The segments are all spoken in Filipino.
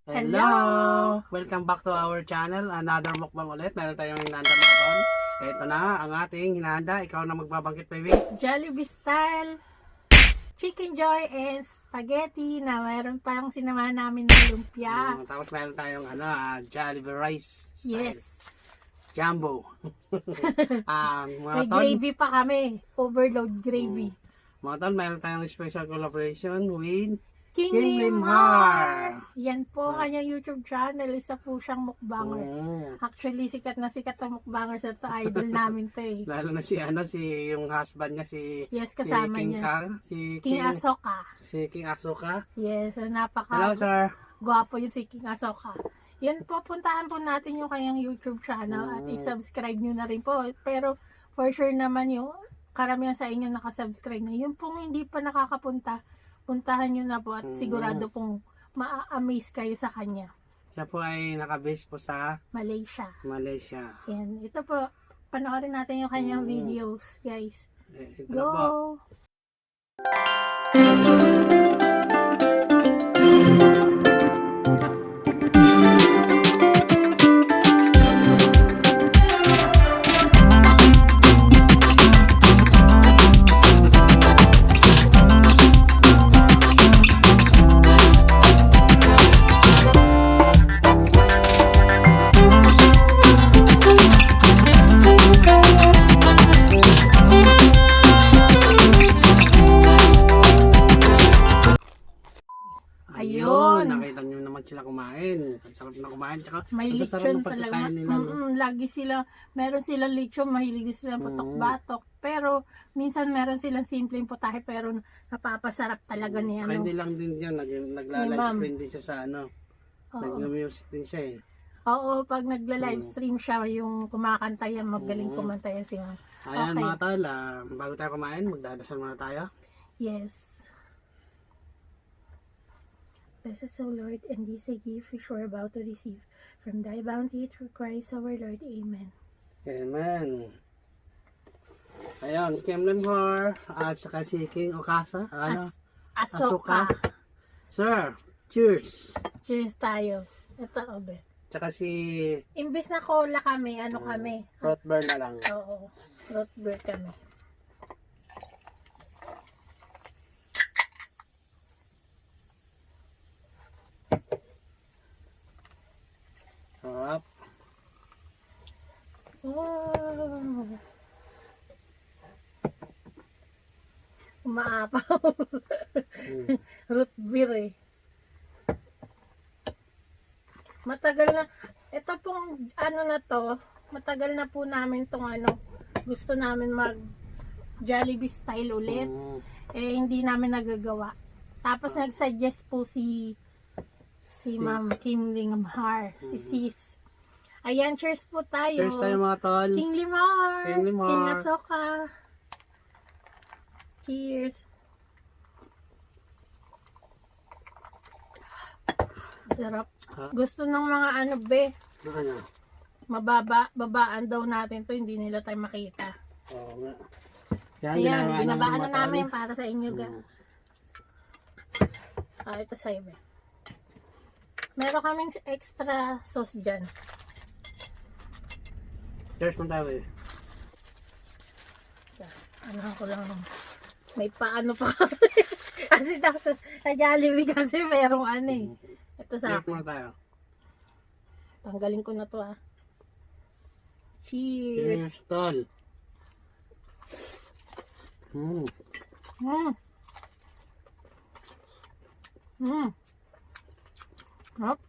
Hello! Welcome back to our channel. Another mukbang ulit. Meron tayong hinanda marathon. Ito na ang ating hinanda. Ikaw na magbabangkit, baby. Jollibee style Chicken Joy and spaghetti na mayroon pa yung sinamahan namin ng lumpia. Tapos meron tayong Jollibee rice style. Yes. Jumbo. Mga May tol, gravy pa kami. Overload gravy. mga tol, meron tayong special collaboration with King King Limhar. Yan po kanyang YouTube channel. Isa po siyang mukbangers. Mm. Actually, sikat na mukbangers na to. Idol namin to eh. Lalo na si yung husband niya si Yes, kasama King niya. Kang, si King Asoka. Si King Asuka. Yes, so Hello, sir. gwapo yung si King Asoka. Yan po, puntahan po natin yung kanyang YouTube channel at i-subscribe nyo na rin po. Pero for sure naman yung karamihan sa inyo nakasubscribe na. Yung pong hindi pa nakakapunta, puntahan nyo na po at sigurado pong ma-amaze kayo sa kanya. Siya po ay nakabase po sa Malaysia. Malaysia. Yan. Ito po, panoorin natin yung kanyang videos, guys. Ito na po. Go! Ayun. Nakita nyo naman sila kumain. Ang sarap na kumain. Tsaka, May ang sarap lechon ng talaga. pagkakain nila. No? Lagi sila, meron silang lechon, mahilig sila putok-batok. Pero, minsan meron silang simpleng putahe, pero napapasarap talaga niya. Kaya hindi lang din yan. Nagla-live stream din siya sa nag-music din siya eh. Oo, pag nagla-live stream siya, yung kumakanta yan, magaling kumanta yan siya. Ayan Okay. mga tol, bago tayo kumain, magdadasal muna tayo. Yes. Bless us, O Lord, and this the gift which we're about to receive from thy bounty through Christ our Lord. Amen. Amen. Ayan, King Limhar at saka si King Okasa. Asoka. Sir, cheers. Cheers tayo. Ito, obe. Tsaka si Imbis na cola kami, ano kami? Root Beer na lang. Oo. Root beer kami. Sarap. Wow. Umaapaw. Root beer eh. Matagal na. Ito pong ano na to. Matagal na po namin tong gusto namin mag Jollibee style ulit. Eh hindi namin nagagawa. Tapos nag-suggest po si Ma'am King Limhar, si Sis. Ayan, cheers po tayo. Cheers tayo mga tol. King Limhar. King Limhar. King Asoka. Cheers. Sarap. Gusto ng mga Ano? babaan daw natin to, hindi nila tayo makita. Oo nga. Ayan, binabaan na mga tol. namin para sa inyo, guys. Ito sa'yo, be. Meron kaming extra sauce dyan. Cheers mo tayo eh. Ano ko lang. May paano pa kasi sa Jollibee kasi merong Ito sa Cheers muna tayo. tanggalin ko na to Cheers. Cheers tol. Mm. Hop.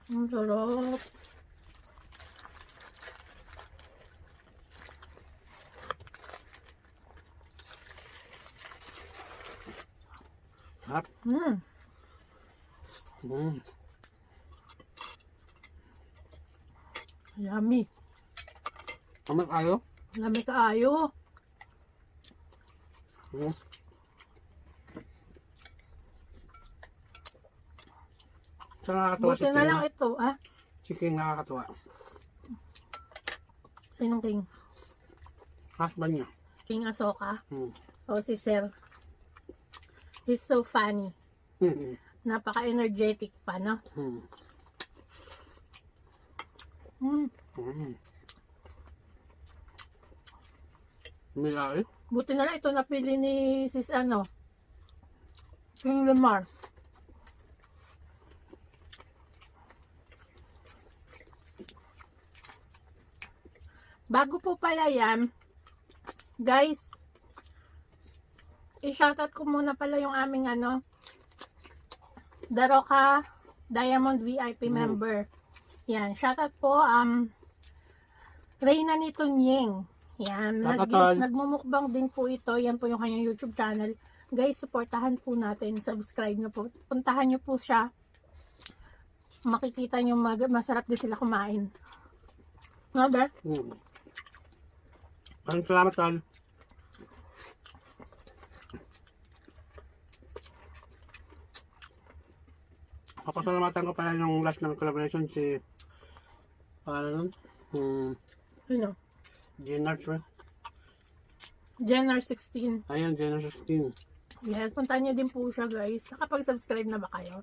Ang sarap. Hap. Yummy. Amat kayo? Yummy kaayo. So nakakatuwa Buti na lang ito, Si King nakakatuwa. Sinong King? Husband niya. King Asoka? Hmm. O si Sir? He's so funny. Mm. Napaka-energetic pa, no? Mm. Mm. Mm. May ay. Buti na lang ito napili ni sis King Lemar. Bago po pala yan, guys, i-shoutout ko muna pala yung aming Daroka Diamond VIP member. Yan, shoutout po, Reyna ni Tunying. Yan, nagmumukbang din po ito. Yan po yung kanyang YouTube channel. Guys, supportahan po natin. Subscribe nyo po. Puntahan nyo po siya. Makikita nyo masarap din sila kumain. Nga ba? Maraming salamat, Tol. Papasalamatan ko pala yung last ng collaboration si Ano? Jenner, right? January 16. Ayan, Jenner 16. Yes, puntahan nyo din po siya, guys. Nakapag-subscribe na ba kayo?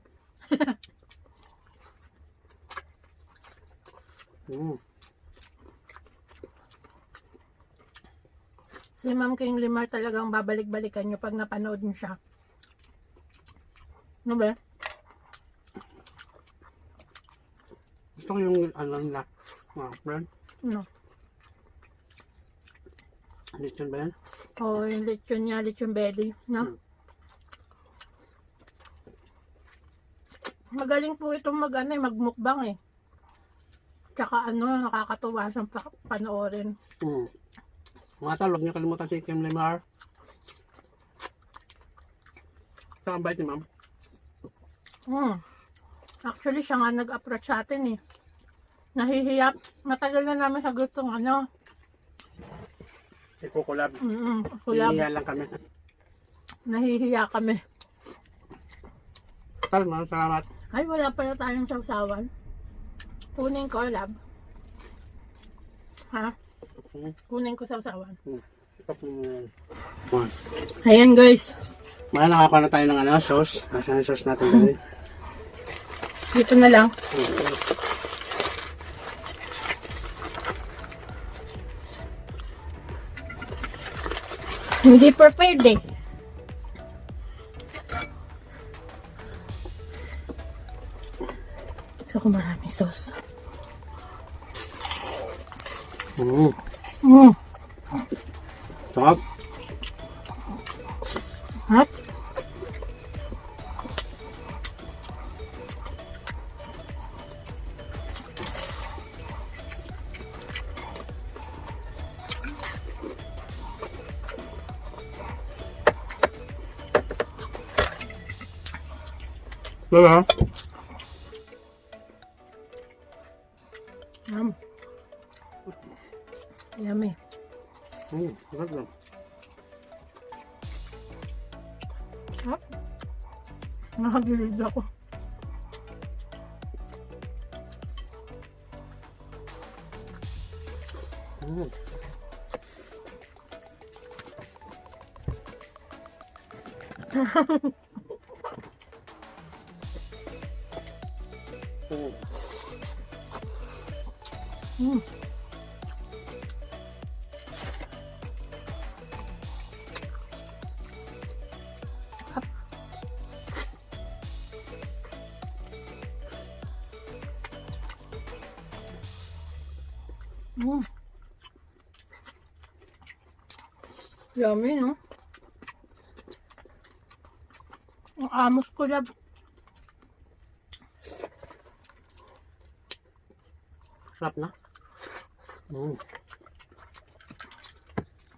Si Ma'am King Limar talagang babalik-balikan nyo pag napanood nyo siya. Ano ba? Gusto ko yung nila. Brand. No. Lechon ba yan? Oo, yung lechon niya, lechon belly. No? Magaling po itong magmukbang eh. Tsaka nakakatuwa siyang panoorin. Mga tol, huwag niyo kalimutan si Kim Limar. Saka ang bait ni ma'am. Actually, siya nga nag-approach sa atin eh. Nahihiya. Matagal na namin sa gustong Ikukulab. Kulab. Hihiya lang kami. Nahihiya kami. Tol, maraming salamat. Ay, wala pala tayong sawsawan. Kunin ko, lab. Ha? Kunin ko sawsawan. Ayan, guys. Mga nakakuha na tayo ng sauce. Nasaan yung sauce natin dali? Dito na lang. Hindi prepared eh. Gusto ko marami sauce. Sarap. Hot. Diba? Yummy. Sarap lang. Hop. Nakagilid ako. Yummy, no? Ang amos ko lab. Sarap na.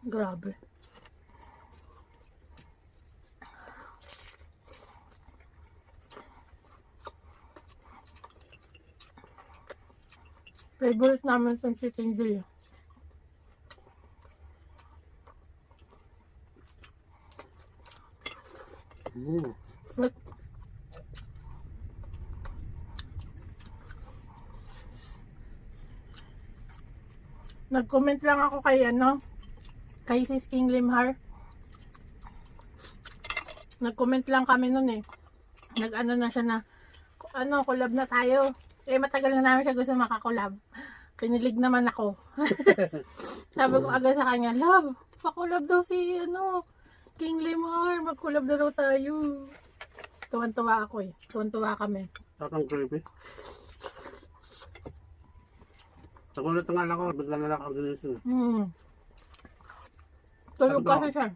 Grabe. Favorite namin itong chicken dill. Sweet. Nag-comment lang ako kay kay Sis King Limar. Nag-comment lang kami nun eh. Nag-ano na siya na, collab na tayo. Eh, matagal na namin siya gusto makakolab. Kinilig naman ako. Sabi ko agad sa kanya, love, pakolab daw si, King Lemar. Mag-collab na daw tayo. Tuwan-tuwa ako eh. Tuwan-tuwa kami. Tatang creepy. Nagulat na nga lang ako, bigla na lang ako ginising. Tulog Sabi ko, kasi siya.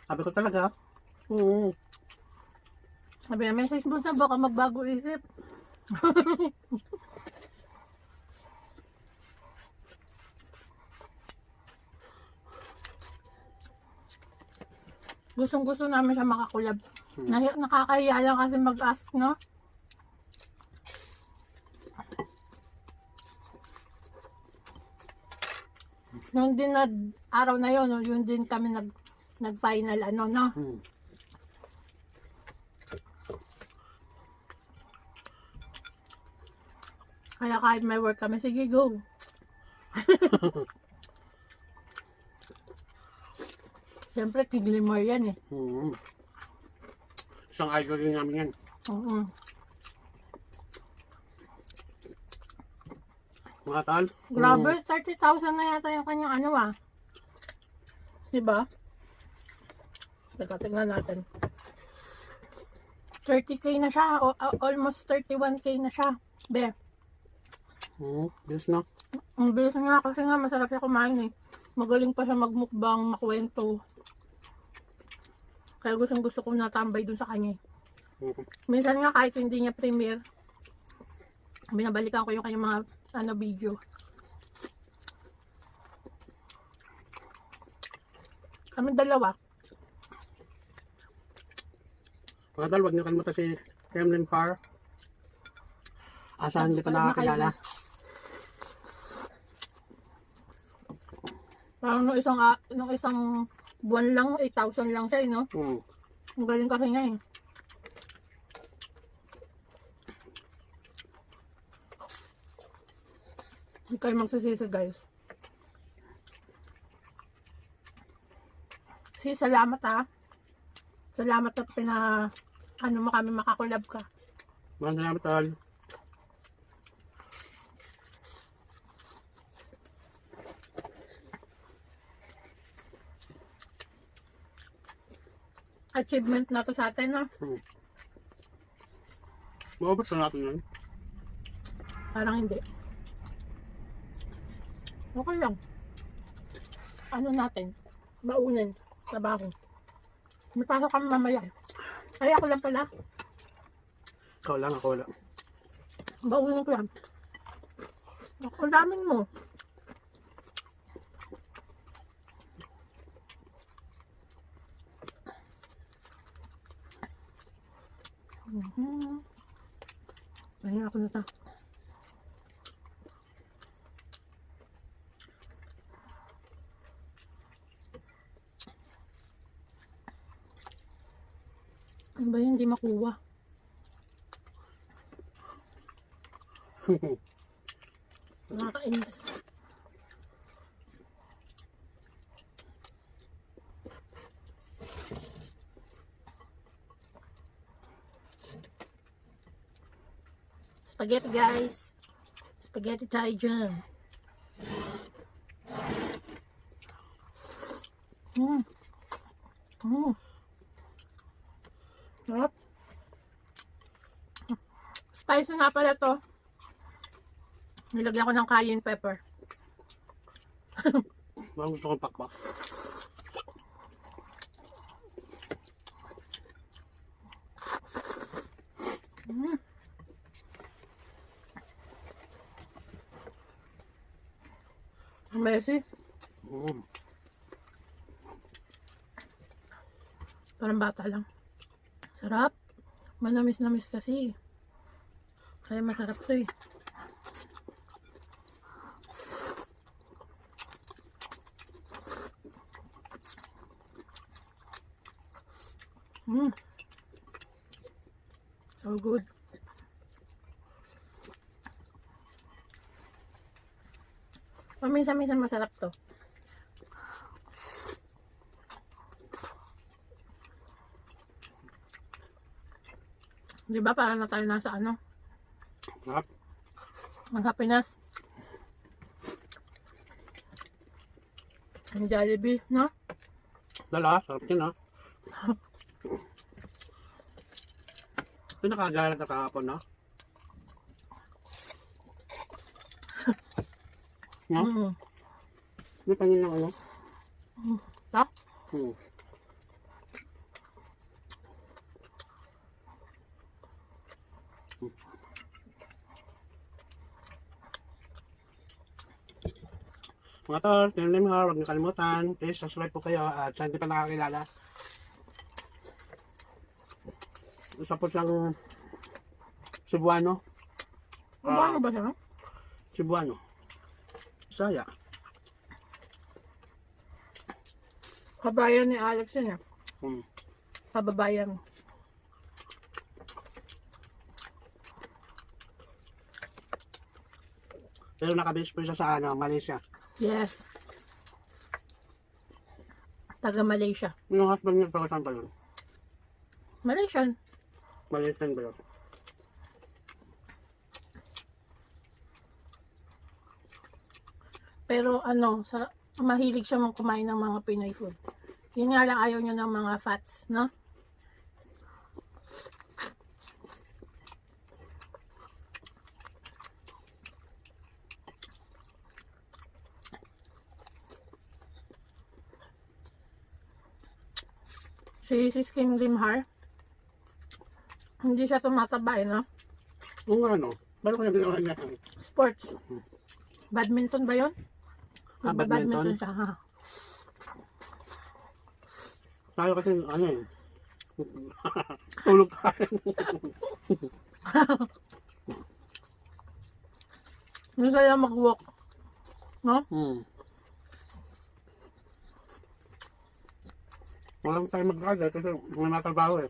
Sabi ko talaga, Sabi niya, message mo na baka magbago isip. Gustong-gusto namin siya makakulab. Nakakahiya lang kasi mag-ask, no? Nung din na araw na yon, yun din kami nag-final no? Kaya kahit may work kami, sige go. Siyempre, King Lemar yan eh. Isang idol din namin yan. Mga tal. Grabe, 30,000 na yata yung kanyang Diba? Teka, tignan natin. 30k na siya. Almost 31k na siya. Be. Bilis na. Ang bilis nga kasi nga masarap siya kumain eh. Magaling pa siya magmukbang, makwento. Kaya gusto ko natambay dun sa kanya. Minsan nga kahit hindi niya premiere, binabalikan ko yung kanyang mga video. Kami dalawa. Mga tal, huwag niyo kalimutan si Kremlin Par. Asahan dito nakakilala. Parang nung isang buwan lang, 8,000 lang siya, no? Ang galing kasi niya, eh. Hindi kayo magsisisi, guys. Salamat, ha. Salamat at mo kami makakulab ka. Maraming salamat, tal. Achievement na to sa atin, no? Maubos na natin yun. Parang hindi. Okay lang. Natin? Baunin. Trabaho. May pasok kami mamaya. Ay, ako lang pala. Ikaw lang, ako wala. Baunin ko yan. Ang daming mo. Ayun ako na ta. Ano ba yun? Hindi makuha. Nakakainis. Spaghetti, guys. Spaghetti tayo dyan. Sarap. Spicy nga pala to. Nilagyan ko ng cayenne pepper. Parang gusto kong pakpak. Messi. Parang bata lang. Sarap. Manamis-namis kasi. Kaya masarap to eh. So good. Paminsan-minsan masarap to. Di ba? Para na tayo nasa ano? Sarap. Ang Pinas. Ang Jollibee, no? Lala, sarap yun ha. Ito nakagalat na kahapon, no? No? Mm. May pangin ng ano? Ta? Hmm. Mga tol, tinanim ha, huwag niyo kalimutan. Please, subscribe po kayo at sa hindi pa nakakilala. Isa po siyang Cebuano. Ano ba siya? Cebuano. Saya. Kabayan ni Alex yun eh. Hmm. Kababayan. Pero nakabase po siya sa ano, Malaysia. Yes. Taga Malaysia. Yung husband niya, taga saan ba yun? Malaysian. Malaysian ba yun? Pero ano, mahilig siya kumain ng mga Pinoy food. Yun nga lang ayaw niya ng mga fats, no? Si Kim Limhar, hindi siya tumataba no? Kung ano, paano kaya ginawa niya? Sports. Badminton ba yun? Badminton? Siya, ha? Tayo kasi ano eh. Tulog tayo. Masaya mag-walk. No? Hmm. Walang tayo mag-agad kasi may matrabaho eh.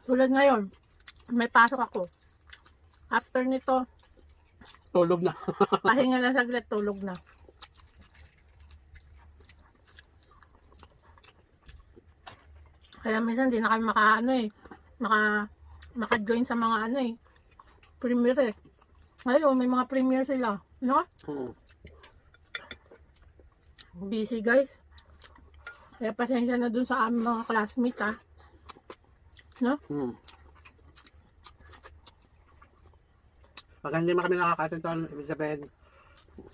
Tulad ngayon, may pasok ako. After nito, Tulog na. pahinga na saglit, tulog na. Kaya minsan di na kami maka-join sa mga premiere eh. Ngayon, may mga premiere sila. No? Hmm. Busy guys. Kaya pasensya na dun sa aming mga classmates ha. No? Hmm. Pag hindi kami nakakatinton, ibig sabihin,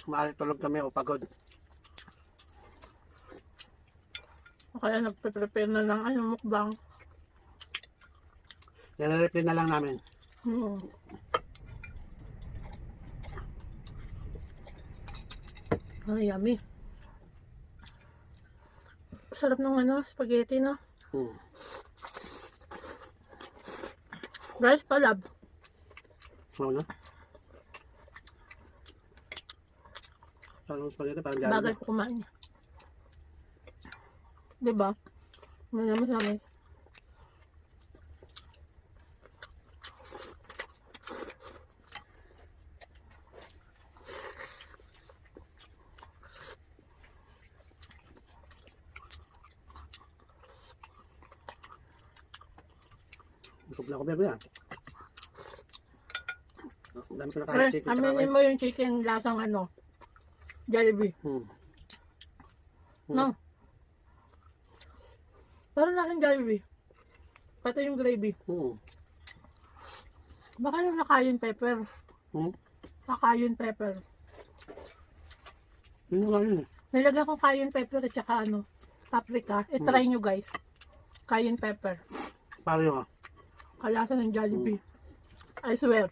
maaari tulog kami o pagod. Kaya nagpe-prepare na lang mukbang. Nire-replay na lang namin. Ay, yummy. Sarap ng spaghetti no? Hmm. Rice palab. Oo na. Sarap ng spaghetti, parang Bagay Jollibee. ko kumain. Diba? Manamis. Busog na ako, bebe ah. Ang dami ko na Pero, kahit chicken. tsaka aminin mo yung chicken lasang Jollibee. Hmm. No? Parang lasang Jollibee. Pati yung gravy. Hmm. Baka yung nakayon pepper. Hmm. Nakayon pepper. Yun nga yun eh. Nilagyan ko cayenne pepper at saka paprika. I-try nyo guys. Cayenne pepper. Pareho ah. Kalasa ng Jollibee. I swear.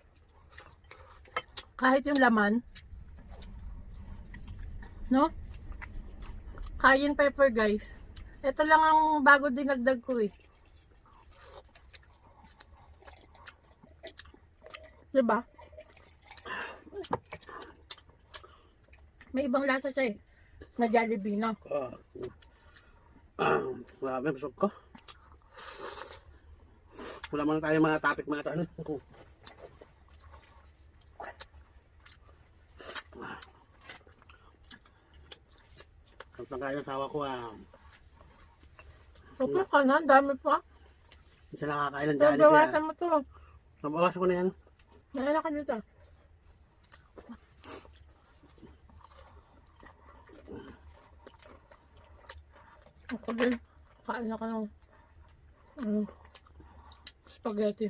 Kahit yung laman, no? Cayenne pepper guys. Ito lang ang bago dinagdag ko eh. Diba? May ibang lasa siya eh. Na Jollibee, no? Grabe, busog ko. Wala muna tayo mga topic mga tanong. Ang pagkain ng asawa ko Okay ka na, ang dami pa. Isa nakakailan So, Jollibee. bawasan mo to. Nabawasan ko na yan. Nalala ka dito. Ako din. Kain ako ng spaghetti.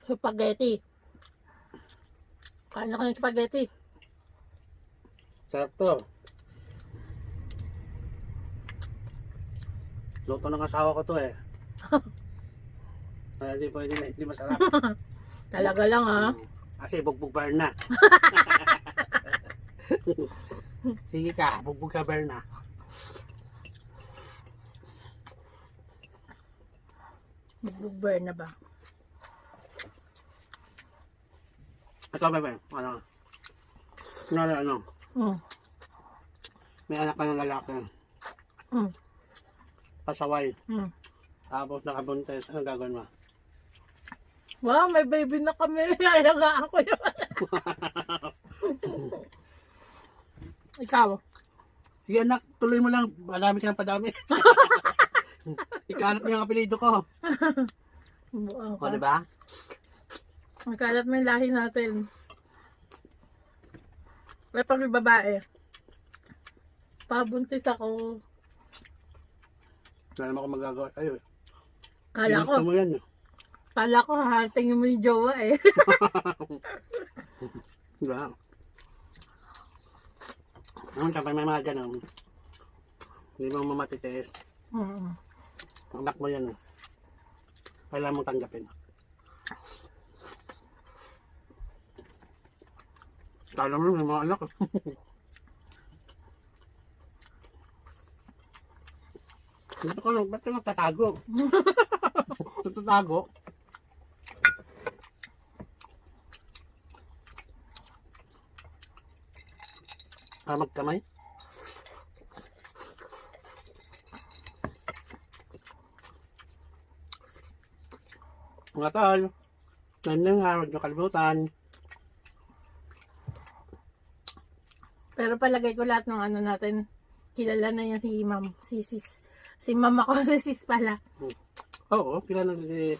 Spaghetti. Kain ako ng spaghetti. Sarap to. Luto ng asawa ko to eh. Kaya hindi pwede na, hindi masarap. Talaga lang ha. Kasi bugbog Berna. Sige ka, bugbog ka Berna. Bugbugber na ba? Ikaw bebe, ano? Ano? Mm. May anak ka ng lalaki. Mm. Pasaway. Mm. Tapos nakabuntis. Anong gagawin mo? Wow, may baby na kami. Ayagaan ko yun. Ikaw. Sige anak, tuloy mo lang. Padami ka ng padami. Ikalat niya ang apelido ko. O, diba? Magkalat mo yung lahi natin. May pag may babae. Pabuntis ako. Wala naman ako magagawa sa'yo eh. Kala ko, Gusto mo yan eh. kala ko hahatingin mo yung jowa eh. Diba? Ang kapag may mga ganun, hindi mo mamatitiis. Anak mo yan eh. Kailangan mong tanggapin. Kala mo may mga anak. Dito ka lang, ba't ka nagtatago? Nagtatago? Magkamay? Mga tol, nandang harap nyo kalimutan. Pero palagay ko lahat ng ano natin, kilala na yan si ma'am. Si mama ko, si sis pala. Oo, kilala si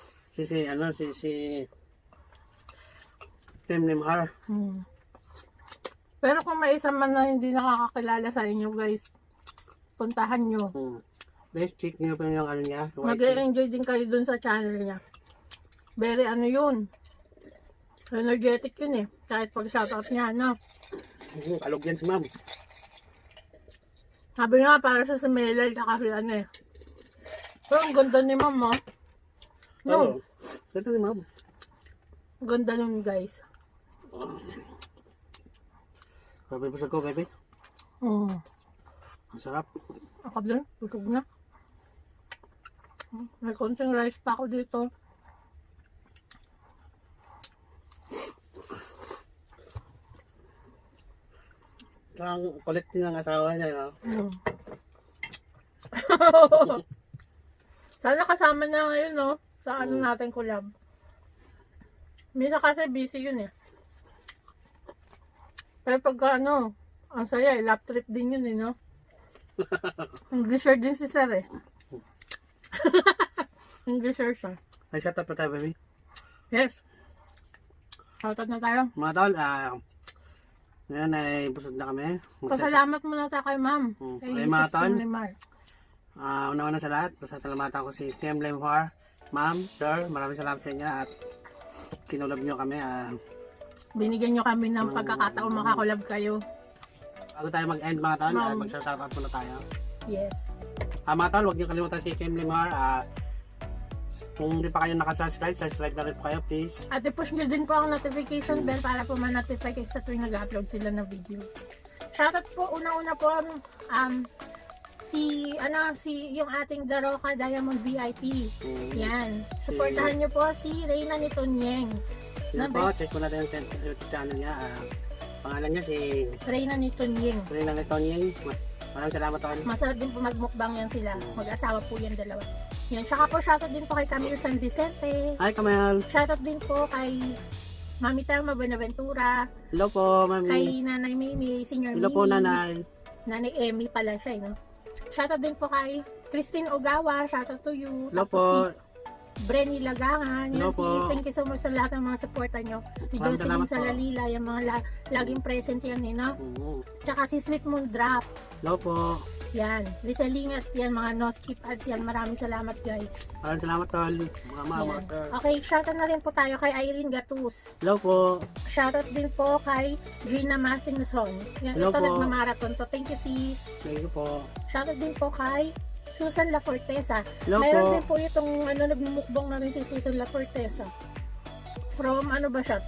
Femlim Har. Pero kung may isa man na hindi nakakakilala sa inyo guys, puntahan nyo. Best check nyo pa yung ano niya. white Mag-enjoy din kayo dun sa channel niya. Very ano yun. Energetic yun eh. Kahit pag shoutout niya, no? Kalog yan si ma'am. Sabi nga para sa Melay, kasi ano eh. Pero ang ganda ni ma'am, oh. No, Oo. Ganda ni ma'am. ang ganda nun guys. Baby, busog ko, baby. Ang sarap. Ako din, busog na. May konting rice pa ako dito. Ang kulit din ng asawa niya, no? Sana kasama na ngayon, no? Sa ano natin collab. Minsan kasi busy yun eh. Pero pagka ano, ang saya eh, lap trip din yun eh, no? Englisher din si Sir eh. Englisher siya. Ay, shut up na tayo, baby. Yes. Shoutout na tayo. Mga tol, ngayon ay busog na kami. Pasalamat muna tayo kay ma'am. Kay mga Sis tol. Limar. Una-una sa lahat, pasasalamatan ko si Femlim Har. Ma'am, sir, maraming salamat sa inyo at kinulab nyo kami. Binigyan nyo kami ng pagkakataon makakulab kayo. Bago tayo mag-end mga tol, mag-shoutout muna tayo. Yes. Mga tol, huwag nyo kalimutan si Femlim Har. Kung hindi pa kayo nakasubscribe, subscribe na rin po kayo, please. At i-push nyo din po ang notification bell para po ma-notify kayo sa tuwing nag-upload sila ng videos. Shoutout po, unang-una po si yung ating Daroka Diamond VIP. Yan. Supportahan nyo po si Reyna Nitonyeng. Yan po, check ko na din yung YouTube channel niya. Pangalan niya si Reyna Nitonyeng. Reyna Nitonyeng. Maraming salamat tol. Masarap din po magmukbang yan sila. Mag-asawa po yan dalawa. Yan. Tsaka po shoutout din po kay Camille San Vicente. Hi Kamel. Shoutout din po kay Mami Telma Buenaventura. Hello po, mami. Kay Nanay Mimi, Senior Hello Mimi. po, nanay. Nanay Emmy pala siya, no? Shoutout din po kay Christine Ogawa, shoutout to you. Hello Tapos po. si Brenny Lagangan. Hello Yan, po. thank you so much sa lahat ng mga supporta nyo. Si Maraming Jocelyn salamat po. Salalila, yung mga laging present yan eh, no? Mm. Tsaka si Sweet Moon Drop. Hello po. Yan. Lisa Lingat, yan, mga no skip ads yan. Maraming salamat guys. Maraming salamat tol. Mga mama, Yan. sir. Okay, shoutout na rin po tayo kay Irene Gatus. Hello po. Shoutout din po kay Gina Mathingson. Yan, Hello ito po. nagmamarathon to. Thank you sis. Thank you po. Shoutout din po kay Susan La Fortesa. Hello Mayroon po. din po itong nagmumukbang na rin si Susan La Fortesa. From ano ba siya?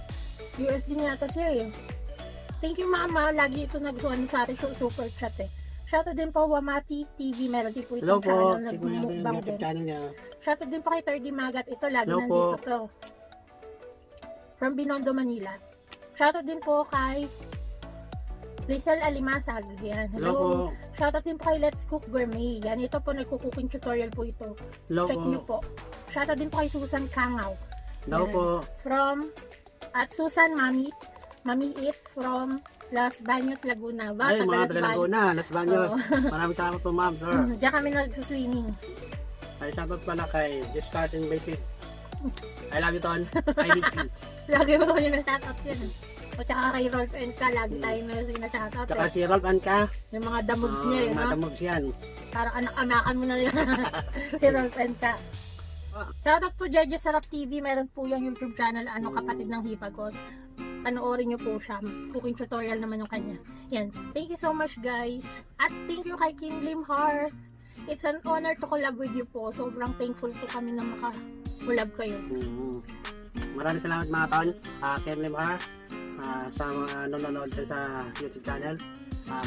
USD niya ata siya eh. Thank you mama. Lagi ito nagsuan sa atin super chat eh. Shoutout din po Wamati TV. Meron din po Hello itong po. channel Check mo natin yung nagmumukbang YouTube din. channel niya. Shoutout din po kay 3D Magat. Ito lagi Hello nandito po. to. From Binondo, Manila. Shoutout din po kay Rizal Alimasag. Yan. Hello po. Shoutout din po kay Let's Cook Gourmet. Yan. Ito po nagko-cooking tutorial po ito. Hello Check po. nyo po. Shoutout din po kay Susan Kangaw. Hello Yan. po. From at Susan Mami It from Las Baños, Laguna. Ba, Ay, taga mga Las taga Baños. Laguna, Las Baños. Oo. Maraming salamat po, ma'am, sir. Diyan kami nagsuswimming. Ay, shoutout pala kay Just Starting Basic. I love you, Ton. I miss you. Lagi mo yung shoutout yun. O tsaka kay Rolf and Ka, lagi tayo meron na shoutout. Tsaka Eh. si Rolf Anka. Yung mga damugs niya eh, no? Matamogs yan. Parang anak-anakan mo na yan. Si Rolf and Ka. Shoutout po Jeje Sarap TV. Meron po yung YouTube channel, kapatid ng Hipagos. Panoorin nyo po siya. Cooking tutorial naman yung kanya. Yan. Thank you so much guys. At thank you kay Kim Limhar. It's an honor to collab with you po. Sobrang thankful po kami na maka-collab kayo. Maraming salamat mga Ton. Kem Limar. Sa mga nanonood dyan sa YouTube channel.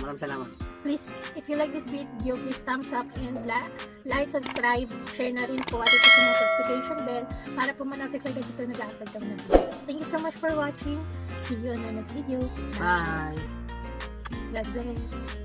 Maraming salamat. Please, if you like this video, please thumbs up and like, subscribe, share na rin po at ito yung notification bell para po ma-notify kasi ito nag-upload kami na. Thank you so much for watching. See you on the next video. Bye! God bless.